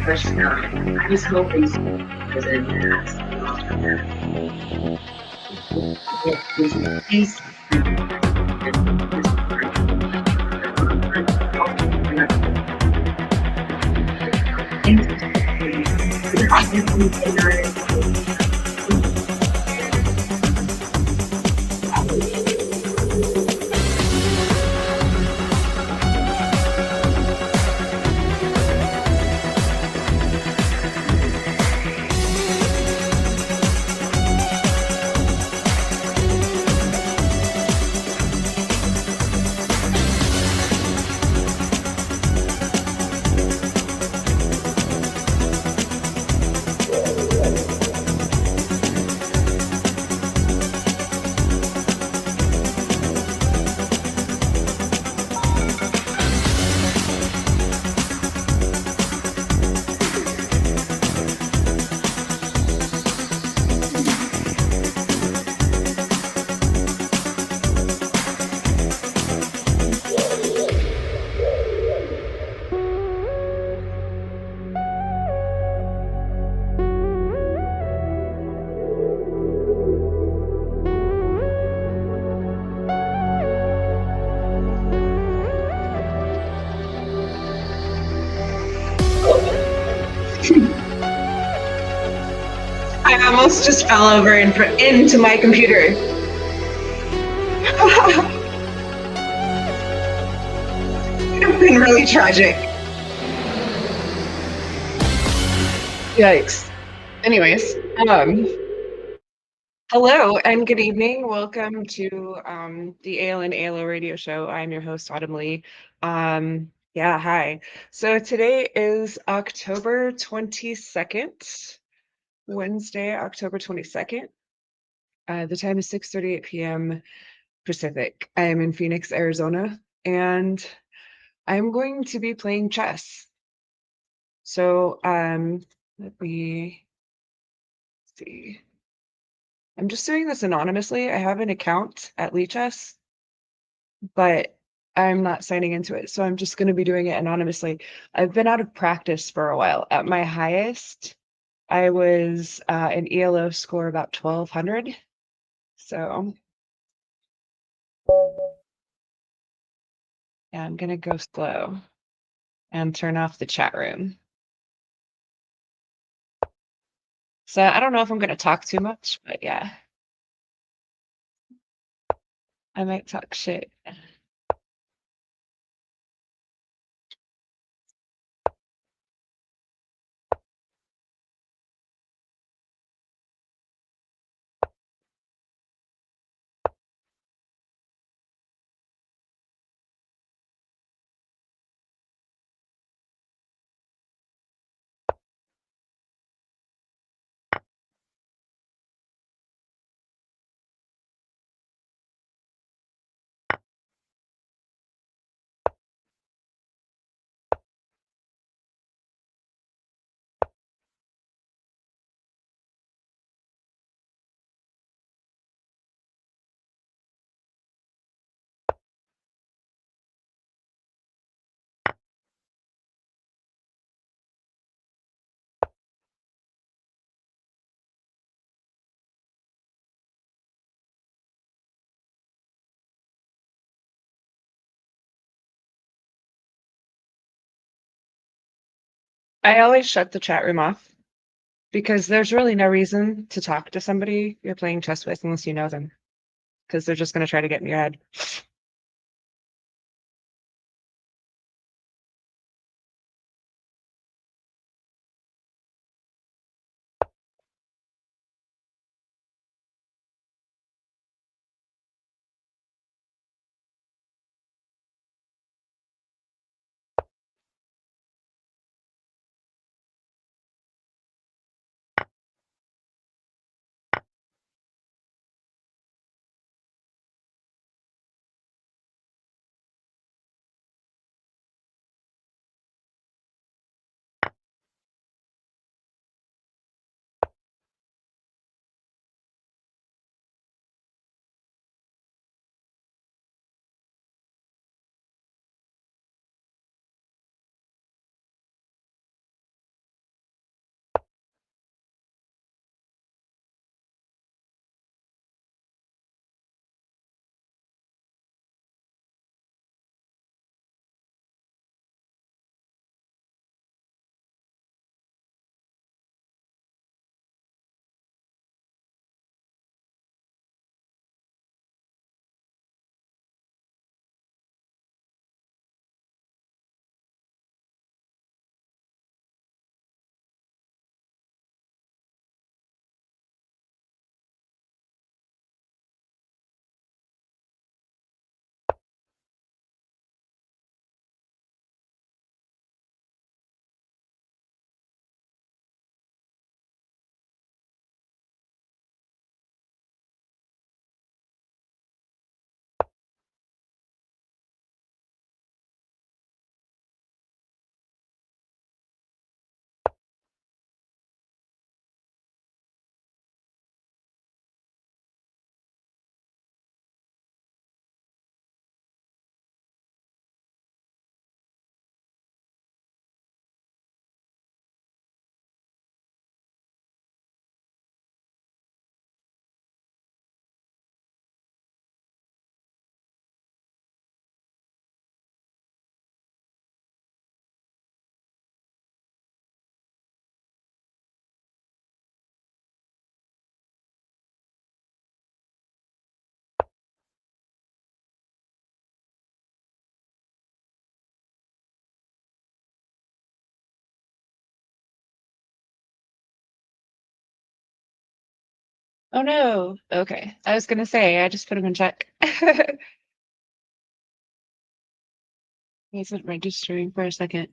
I was hoping because he's I almost just fell over into my computer. It's been really tragic. Yikes. Anyways, hello and good evening. Welcome to the Ale and ALO radio show. I'm your host, Autumn Lee. Yeah, hi. So today is October 22nd, Wednesday, October 22nd. The time is 6:38 p.m. Pacific. I am in Phoenix, Arizona, and I'm going to be playing chess. So let me see. I'm just doing this anonymously. I have an account at Lichess, but I'm not signing into it. So I'm just going to be doing it anonymously. I've been out of practice for a while. At my highest, I was an ELO score about 1200. So yeah, I'm going to go slow and turn off the chat room. So I don't know if I'm going to talk too much, but yeah, I might talk shit. I always shut the chat room off because there's really no reason to talk to somebody you're playing chess with unless you know them, because they're just going to try to get in your head. Oh no. Okay. I was gonna say I just put him in check. He isn't registering for a second.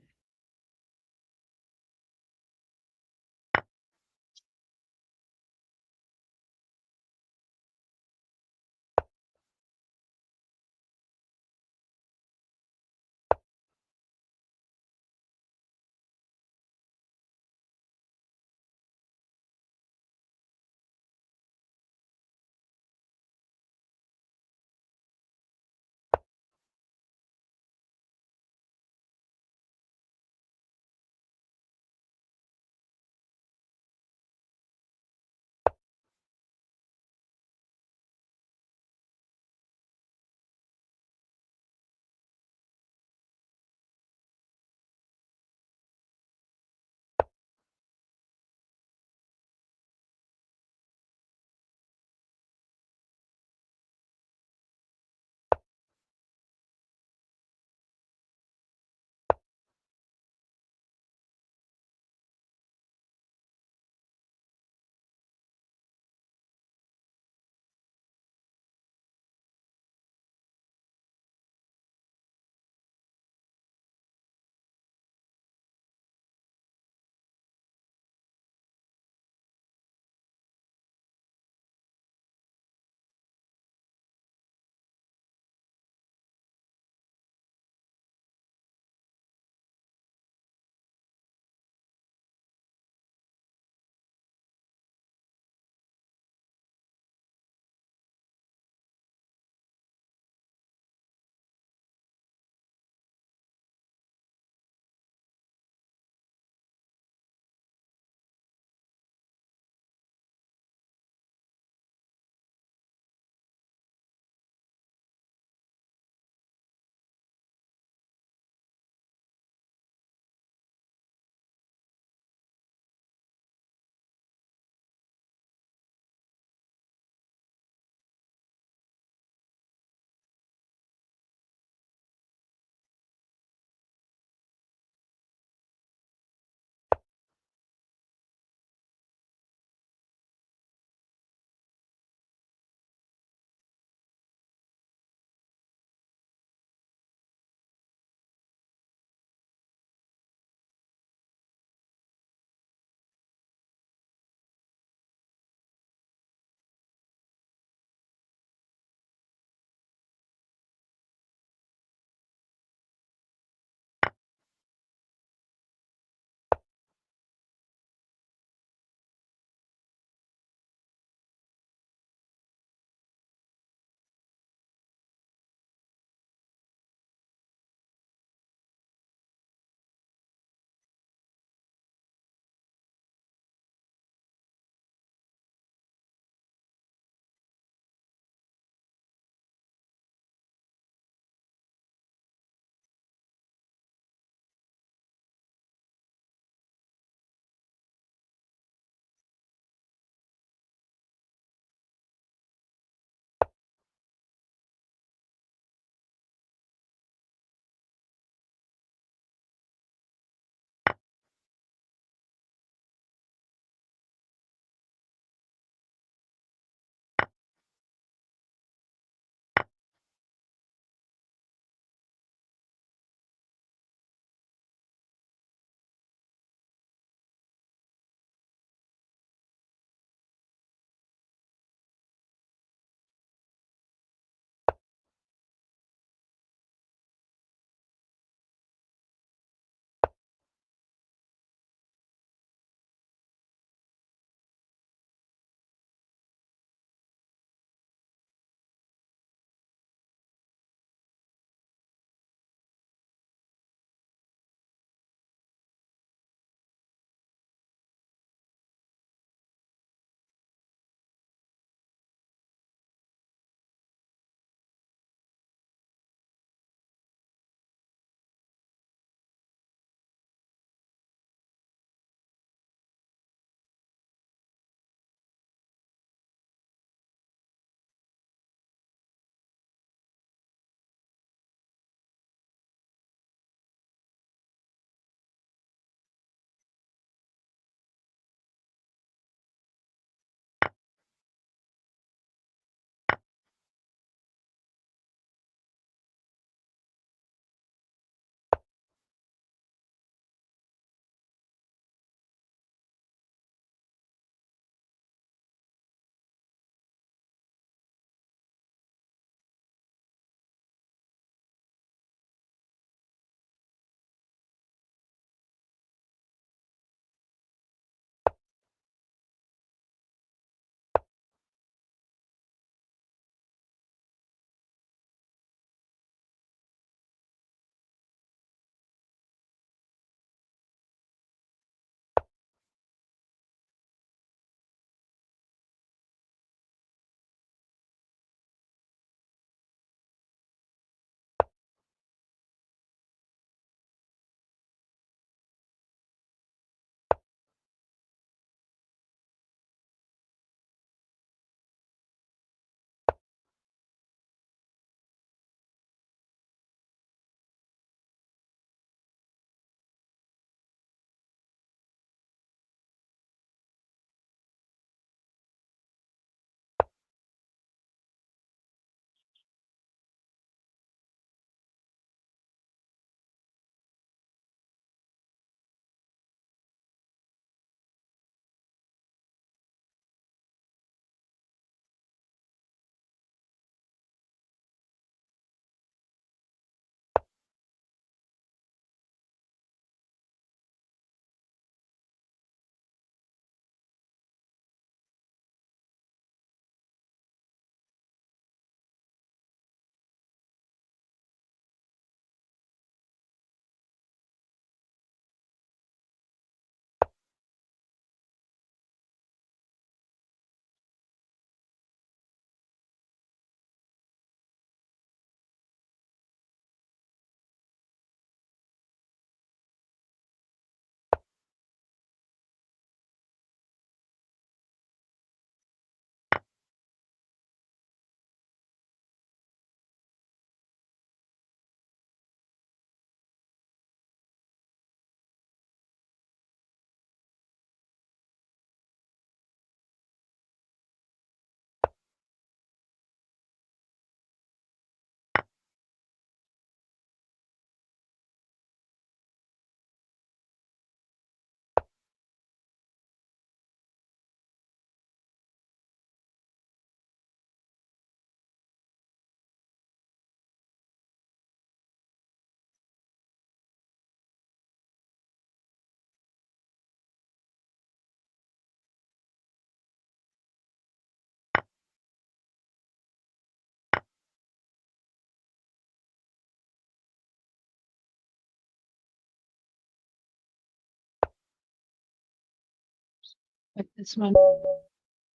Like this one. All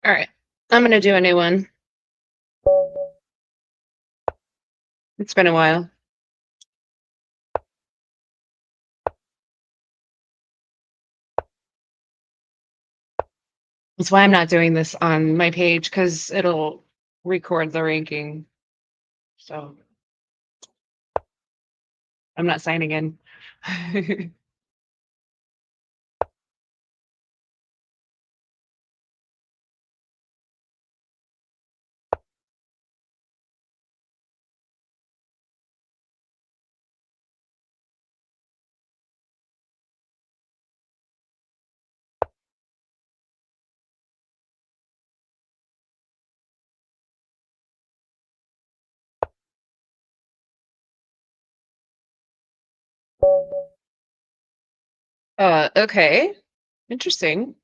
right. I'm gonna do a new one. It's been a while. That's why I'm not doing this on my page because it'll record the ranking. So I'm not signing in. Okay. Interesting.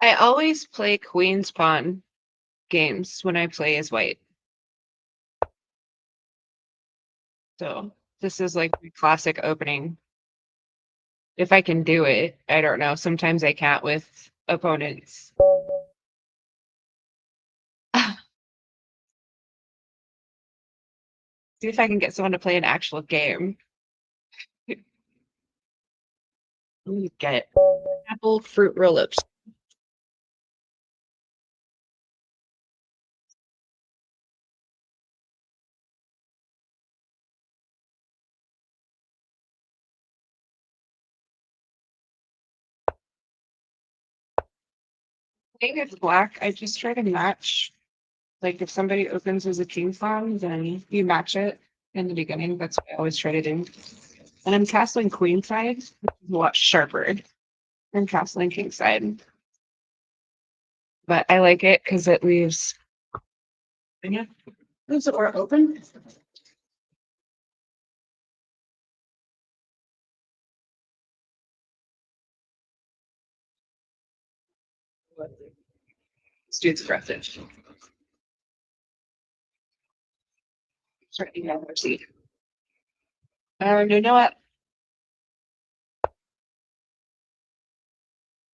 I always play Queen's Pawn games when I play as white. So this is like the classic opening. If I can do it, I don't know. Sometimes I can't with opponents. See if I can get someone to play an actual game. Let me get it. Apple fruit roll-ups. I think it's black. I just try to match. Like if somebody opens as a king pawn, then you match it in the beginning. That's what I always try to do. And I'm castling queen side, which is a lot sharper than castling king side. But I like it because it leaves. Yeah, leaves the door open. This dude's aggressive. Starting to see. You know what?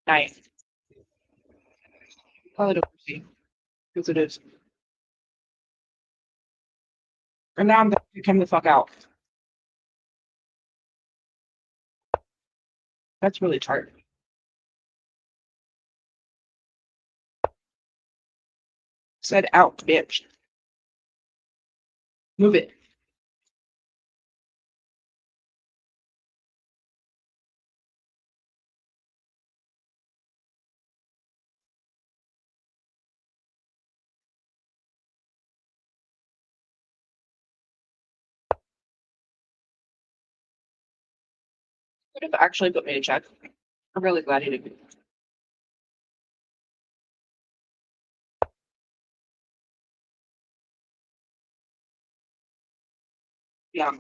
Nice. Call it a mercy because it is. And now I'm going to come the fuck out. That's really tart. Said out, bitch. Move it. Could have actually put me in check. I'm really glad he didn't. Yeah.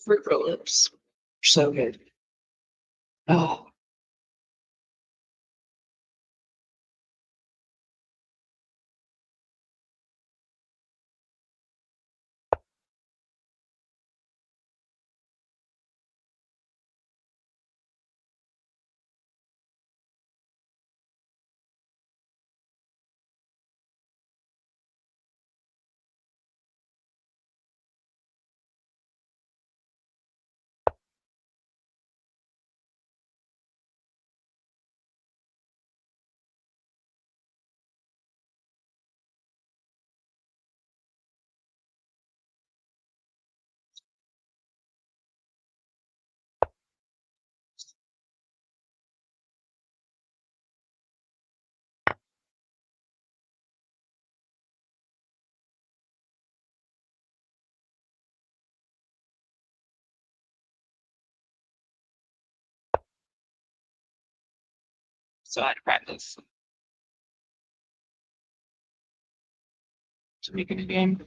Fruit roll-ups. So good. Oh. So I had to practice to make it a game.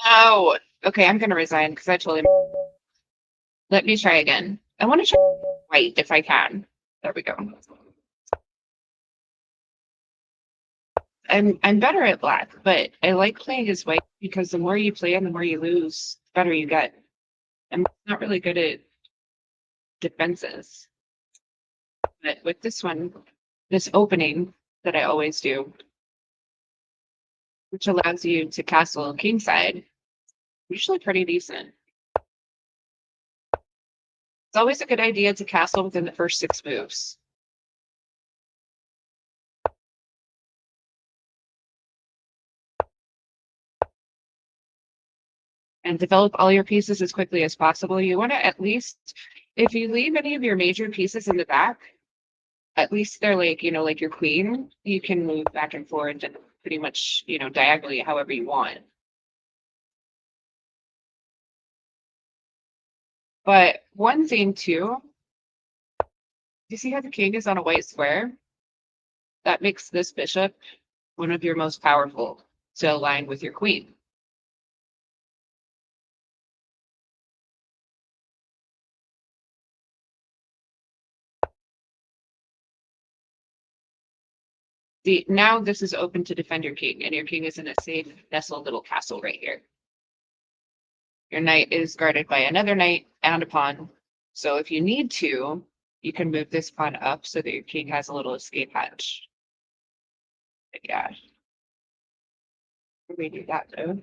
Oh, okay. I'm gonna resign because I totally. Let me try again. I want to try white if I can. There we go. I'm better at black, but I like playing as white because the more you play and the more you lose, the better you get. I'm not really good at defenses, but with this one, this opening that I always do, which allows you to castle kingside, usually pretty decent. It's always a good idea to castle within the first 6 moves. And develop all your pieces as quickly as possible. You want to at least, if you leave any of your major pieces in the back, at least they're like, like your queen, you can move back and forth and pretty much, diagonally however you want. But one thing too, you see how the king is on a white square? That makes this bishop one of your most powerful to align with your queen. See, now this is open to defend your king, and your king is in a safe, nestled little castle right here. Your knight is guarded by another knight and a pawn. So if you need to, you can move this pawn up so that your king has a little escape hatch. But yeah, we do that though.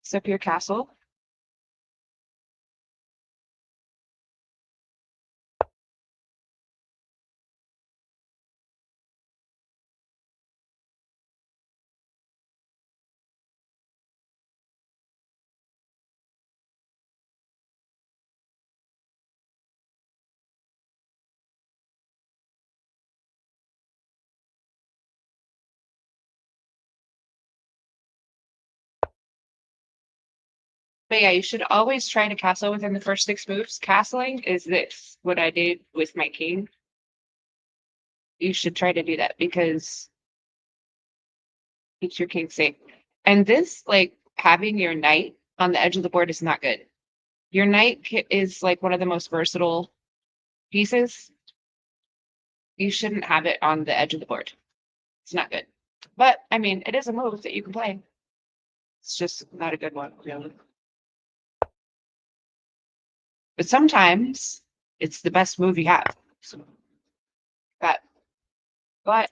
Set up your castle. But yeah, you should always try to castle within the first 6 moves. Castling is this, what I did with my king. You should try to do that because keeps your king safe. And this, like having your knight on the edge of the board is not good. Your knight is like one of the most versatile pieces. You shouldn't have it on the edge of the board. It's not good. But I mean, it is a move that you can play. It's just not a good one, really. But sometimes it's the best move you have. So that, but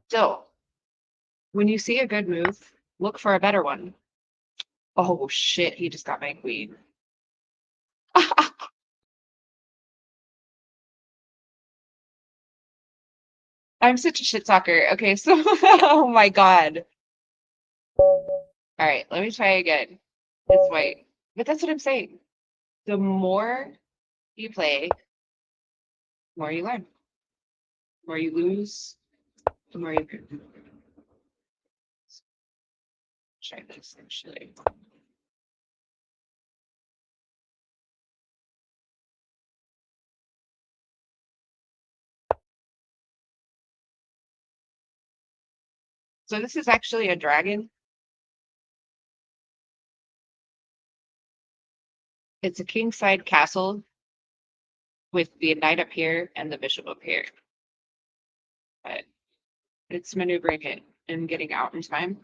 still, when you see a good move, look for a better one. Oh shit, he just got my queen. I'm such a shit talker. Okay, so oh my god. All right, let me try again. This way. But that's what I'm saying. The more you play, the more you learn. The more you lose, the more you try this actually. So this is actually a dragon. It's a king-side castle with the knight up here and the bishop up here. But it's maneuvering it and getting out in time.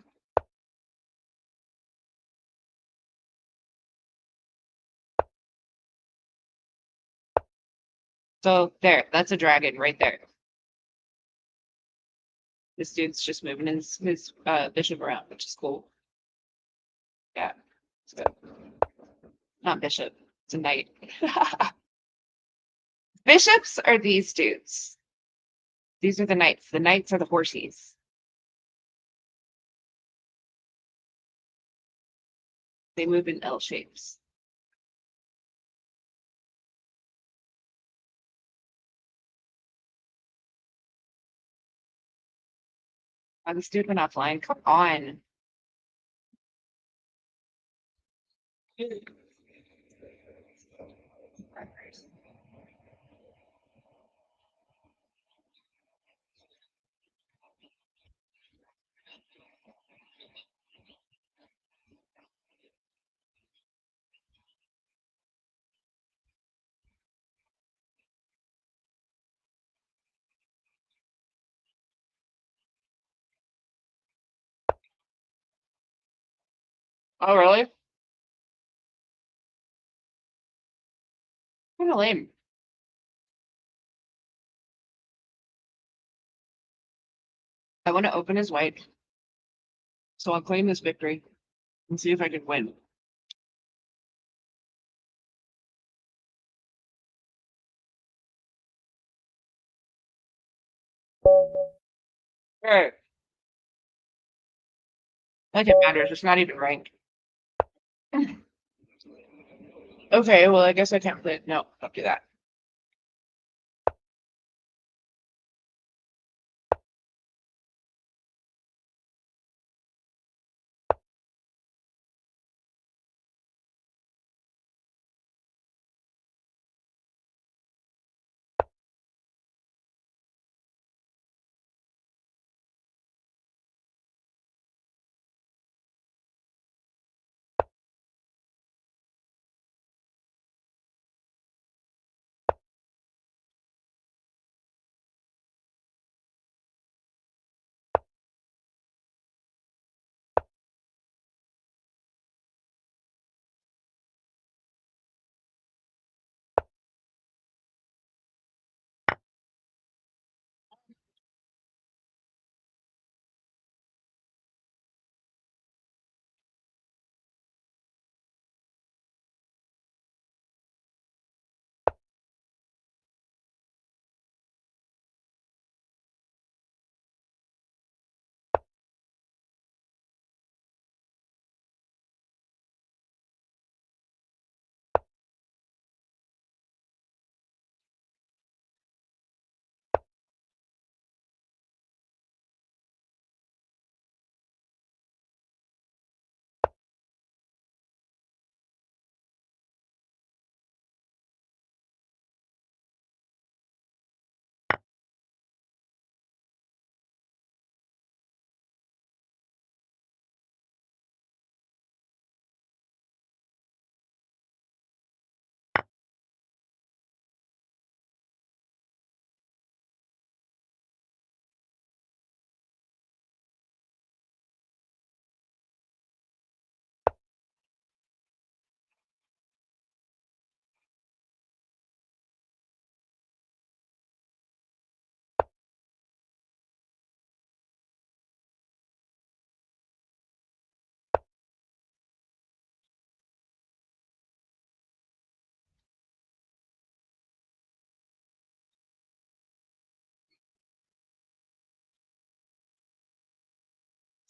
So there, that's a dragon right there. This dude's just moving his bishop around, which is cool. Yeah. So, not bishop, it's a knight. Bishops are these dudes. These are the knights. The knights are the horsies. They move in L shapes. Oh, this dude went offline. Come on. Oh, really? Kind of lame. I want to open his white, so I'll claim this victory and see if I can win. Right. Like it matters. It's not even ranked. Okay, well, I guess I can't play it. No, don't do that.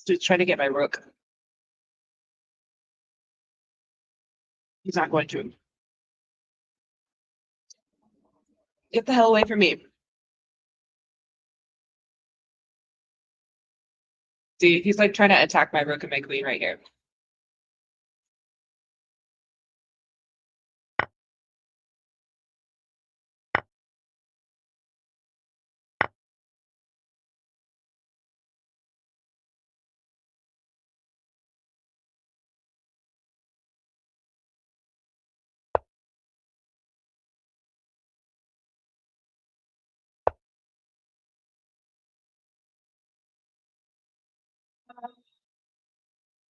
To try to get my rook. He's not going to. Get the hell away from me. See, he's like trying to attack my rook and my queen right here.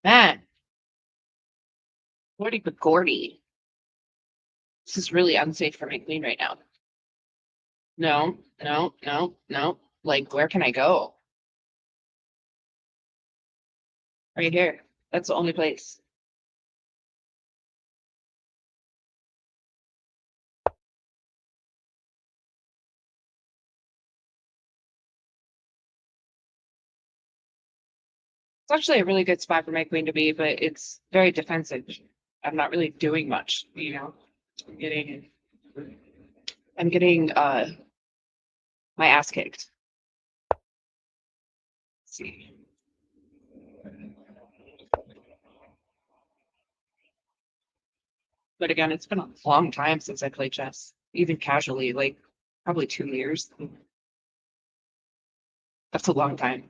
Man, Lordy but Gordy. This is really unsafe for my queen right now. No, no, no, no. Like, where can I go? Right here. That's the only place. It's actually a really good spot for my queen to be, but it's very defensive. I'm not really doing much, you know. I'm getting I'm getting my ass kicked. Let's see. But again, it's been a long time since I played chess, even casually, like probably 2 years. That's a long time.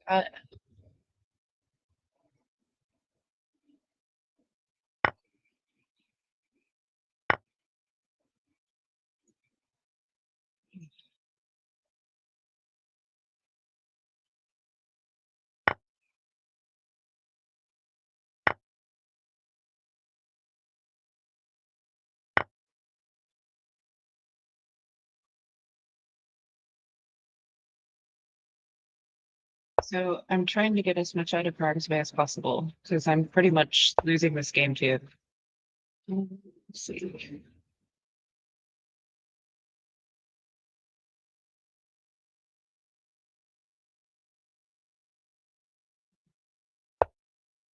Uh, so I'm trying to get as much out of Prague as possible because I'm pretty much losing this game too. Let's see.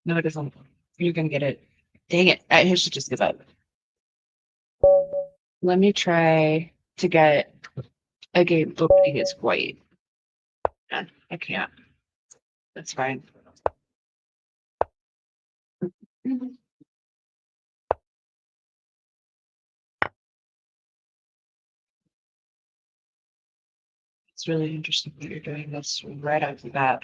No, it doesn't. You can get it. Dang it. I should just give up. Let me try to get a game opening as white. Yeah, I can't. That's fine. It's really interesting that you're doing this right off the bat.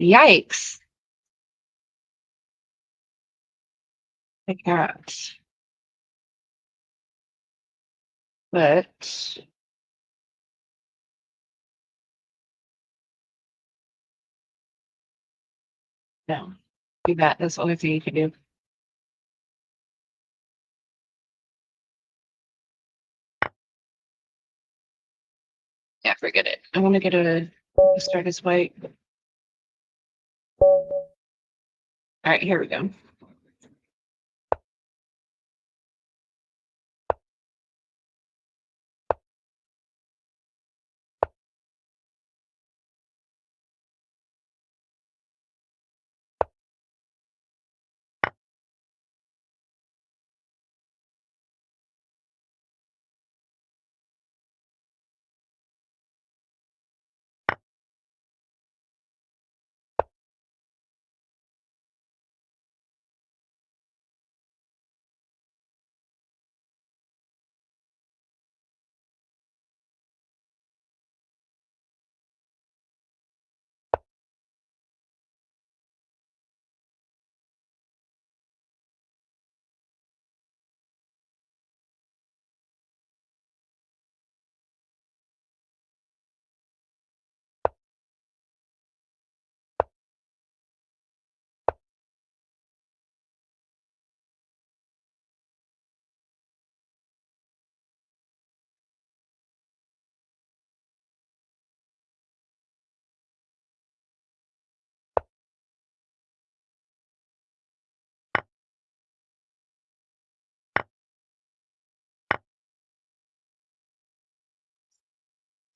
Yikes. I can't. But no, do that. That's the only thing you can do. Yeah, forget it. I want to get a start as white. All right, here we go.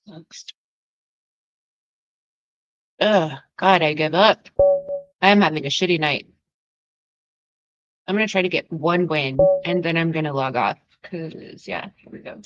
Next. Ugh, God, I give up. I'm having a shitty night. I'm gonna try to get one win and then I'm gonna log off. Cause yeah, here we go.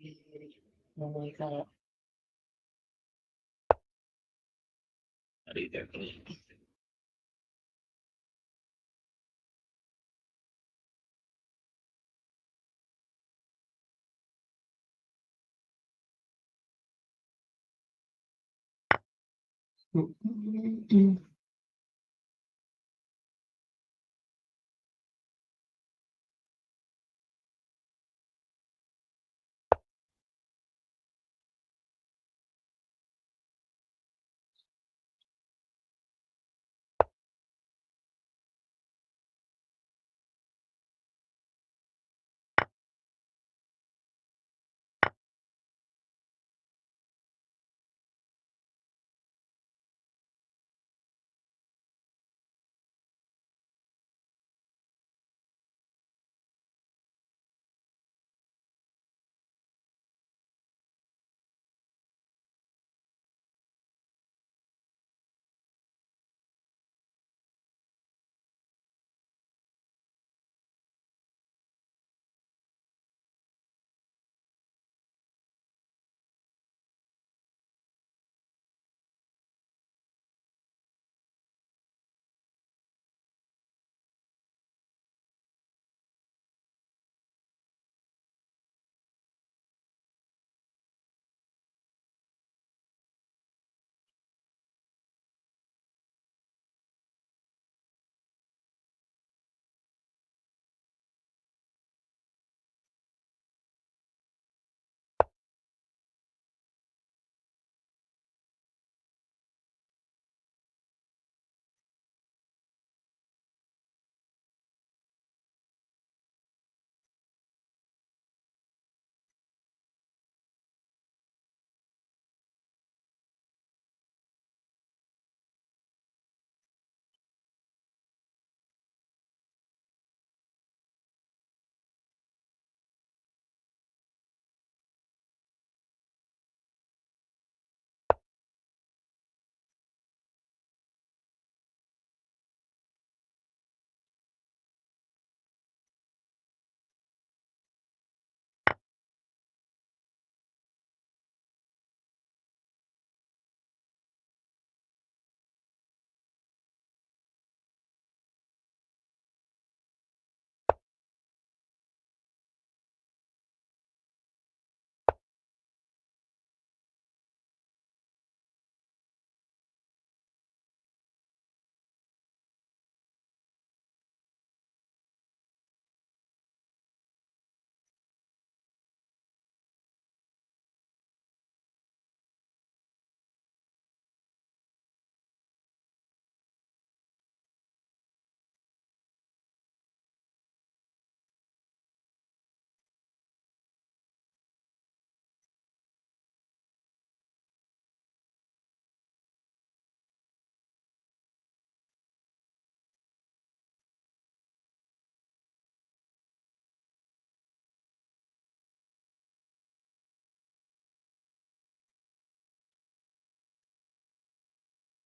Oh my God. Not either.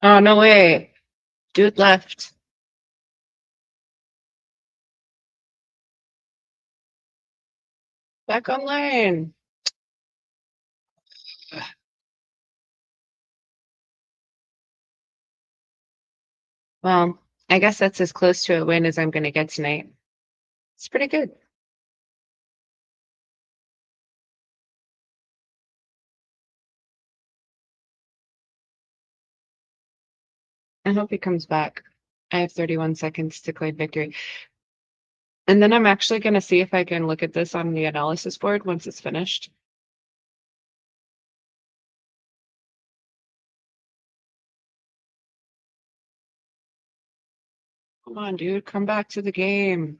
Oh, no way. Dude left. Back online. Well, I guess that's as close to a win as I'm going to get tonight. It's pretty good. I hope he comes back. I have 31 seconds to claim victory. And then I'm actually going to see if I can look at this on the analysis board once it's finished. Come on, dude, come back to the game.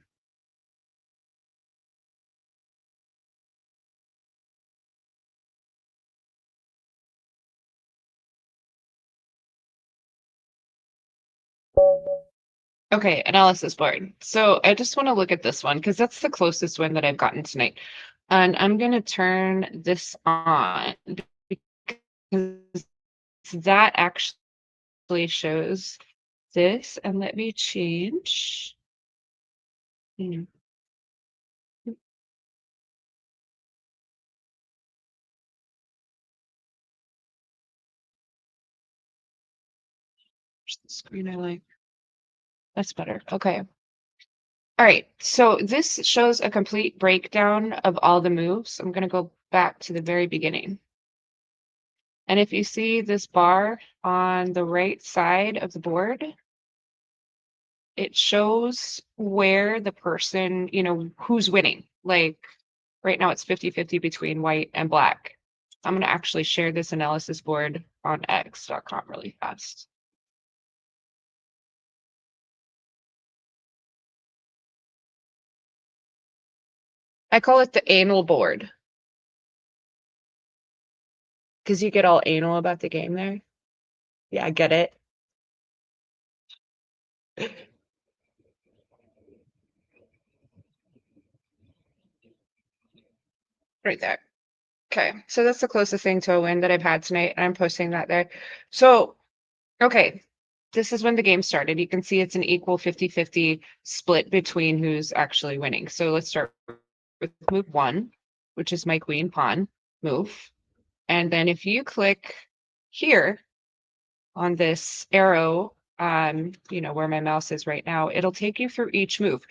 Okay, analysis board. So I just want to look at this one because that's the closest one that I've gotten tonight. And I'm going to turn this on because that actually shows this. And let me change. Hmm. Switch the screen I like. That's better. Okay. All right. So this shows a complete breakdown of all the moves. I'm going to go back to the very beginning. And if you see this bar on the right side of the board, it shows where the person, who's winning. Like right now it's 50-50 between white and black. I'm going to actually share this analysis board on x.com really fast. I call it the anal board because you get all anal about the game there. Yeah, I get it. Right there. Okay, so that's the closest thing to a win that I've had tonight, and I'm posting that there. So, okay, this is when the game started. You can see it's an equal 50-50 split between who's actually winning. So let's start with move 1, which is my queen pawn move. And then if you click here on this arrow, where my mouse is right now, it'll take you through each move.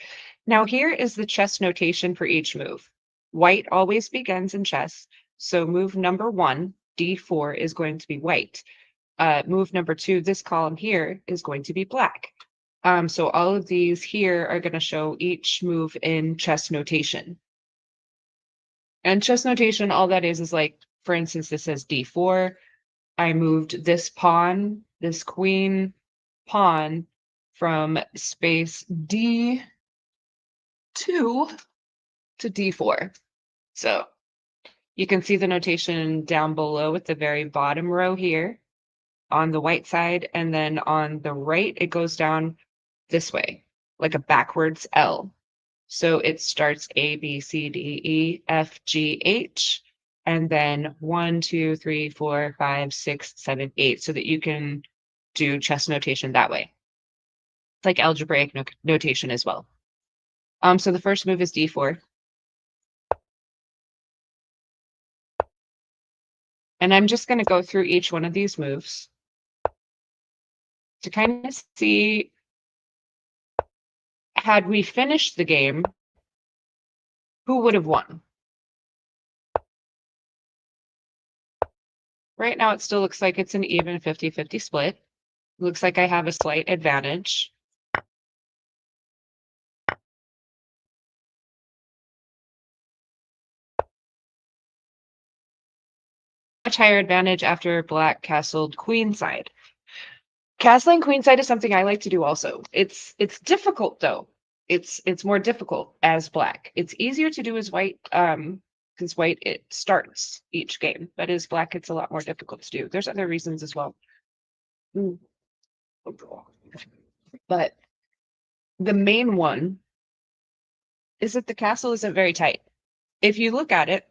Now here is the chess notation for each move. White always begins in chess. So move number 1, d4, is going to be white. Move number 2, this column here, is going to be black. So all of these here are going to show each move in chess notation. And chess notation, all that is like, for instance, this says d4. I moved this pawn, this queen pawn, from space D2 to D4. So you can see the notation down below at the very bottom row here on the white side. And then on the right, it goes down this way, like a backwards L. So it starts A, B, C, D, E, F, G, H, and then 1, 2, 3, 4, 5, 6, 7, 8, so that you can do chess notation that way. It's like algebraic notation as well. So the first move is D4. And I'm just going to go through each one of these moves to kind of see, had we finished the game, who would have won? Right now, it still looks like it's an even 50-50 split. Looks like I have a slight advantage. Much higher advantage after black castled queenside. Castling queenside is something I like to do also. It's difficult though. It's more difficult as black. It's easier to do as white, because white it starts each game, but as black it's a lot more difficult to do. There's other reasons as well. But the main one is that the castle isn't very tight. If you look at it,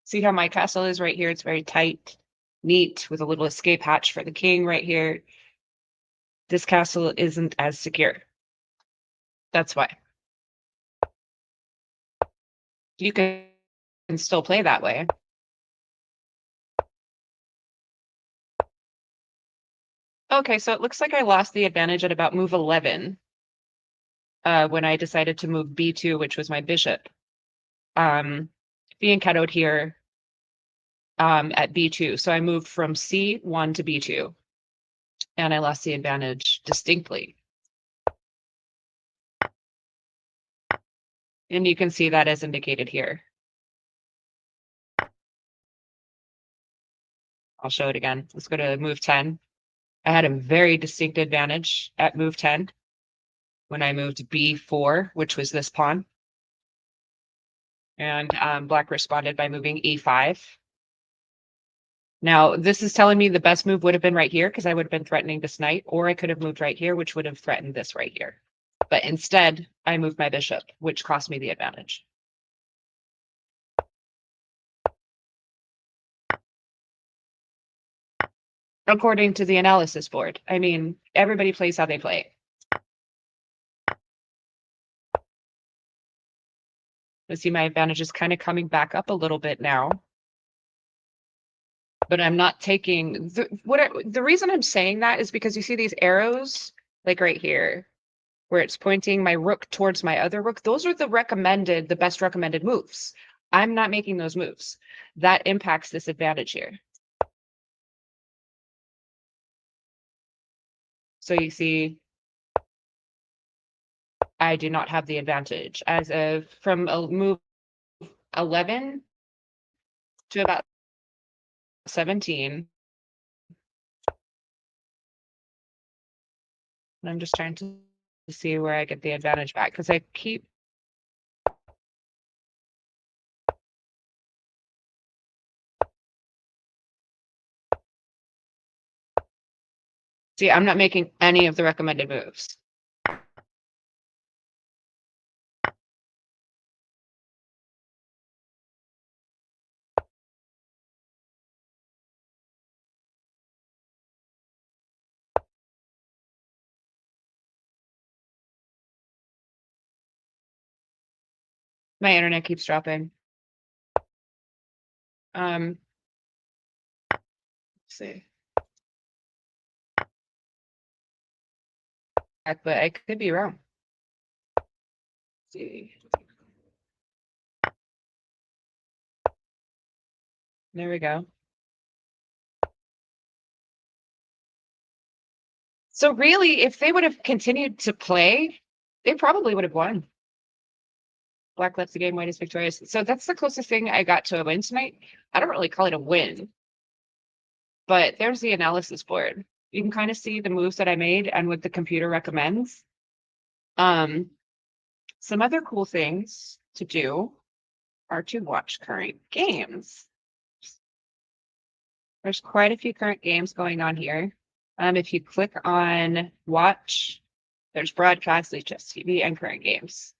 see how my castle is right here? It's very tight, neat, with a little escape hatch for the king right here. This castle isn't as secure. That's why. You can still play that way. Okay, so it looks like I lost the advantage at about move 11, when I decided to move b2, which was my bishop. Being caddoed here at b2. So I moved from c1 to b2, and I lost the advantage distinctly. And you can see that as indicated here. I'll show it again. Let's go to move 10. I had a very distinct advantage at move 10 when I moved b4, which was this pawn. And black responded by moving e5. Now, this is telling me the best move would have been right here because I would have been threatening this knight, or I could have moved right here, which would have threatened this right here. But instead, I moved my bishop, which cost me the advantage. According to the analysis board. I mean, everybody plays how they play. I see my advantage is kind of coming back up a little bit now. but I'm not taking the reason I'm saying that is because you see these arrows, like right here, where it's pointing my rook towards my other rook. Those are the best recommended moves. I'm not making those moves. That impacts this advantage here. So you see, I do not have the advantage as of from a move 11 to about 17. And I'm just trying to see where I get the advantage back because I keep. See, I'm not making any of the recommended moves. My internet keeps dropping. Let's see. But I could be wrong. Let's see. There we go. So really, if they would have continued to play, they probably would have won. Black left the game, white is victorious. So that's the closest thing I got to a win tonight. I don't really call it a win, but there's the analysis board. You can kind of see the moves that I made and what the computer recommends. Some other cool things to do are to watch current games. There's quite a few current games going on here. If you click on watch, there's broadcast, Lichess TV, and current games.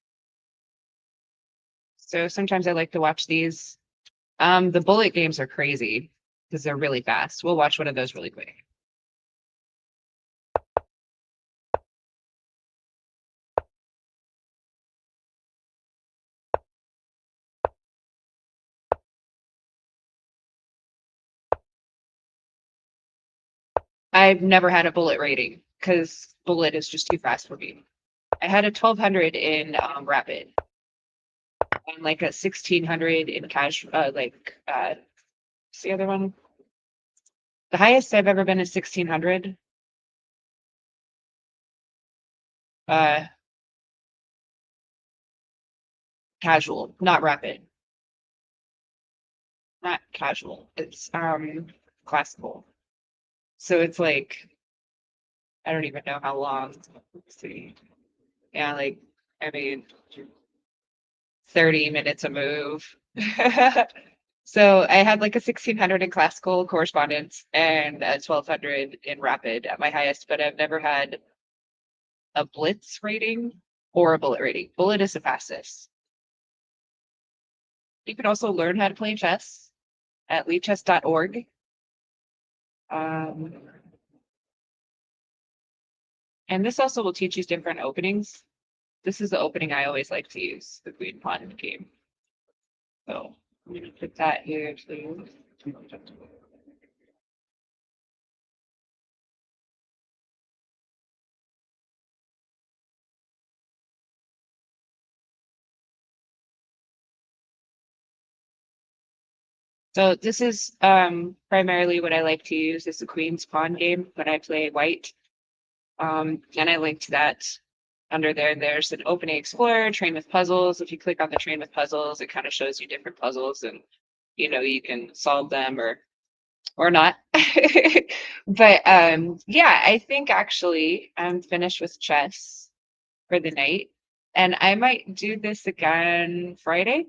So sometimes I like to watch these. The bullet games are crazy because they're really fast. We'll watch one of those really quick. I've never had a bullet rating because bullet is just too fast for me. I had a 1200 in rapid and like a 1600 in cash. What's the other one? The highest I've ever been is 1600. Uh, Casual, not rapid, not casual. It's classical. So it's like I don't even know how long. Let's see. Yeah, like I mean 30 minutes a move. So I had like a 1600 in classical correspondence and a 1200 in rapid at my highest, but I've never had a blitz rating or a bullet rating. Bullet is the fastest. You can also learn how to play chess at leadchess.org. And this also will teach you different openings. This is the opening I always like to use, the queen pawn game. So I'm going to put that here too. So this is primarily what I like to use is the queen's pawn game when I play white. And I linked that under there. There's an opening explorer, train with puzzles. If you click on the train with puzzles, it kind of shows you different puzzles and you can solve them or not. But yeah, I think actually I'm finished with chess for the night. And I might do this again Friday,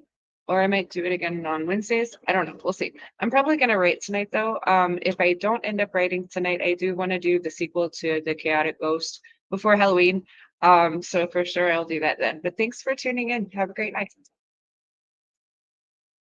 or I might do it again on Wednesdays. I don't know. We'll see. I'm probably gonna write tonight though. If I don't end up writing tonight, I do want to do the sequel to The Chaotic Ghost before Halloween. So for sure I'll do that then. But thanks for tuning in. Have a great night.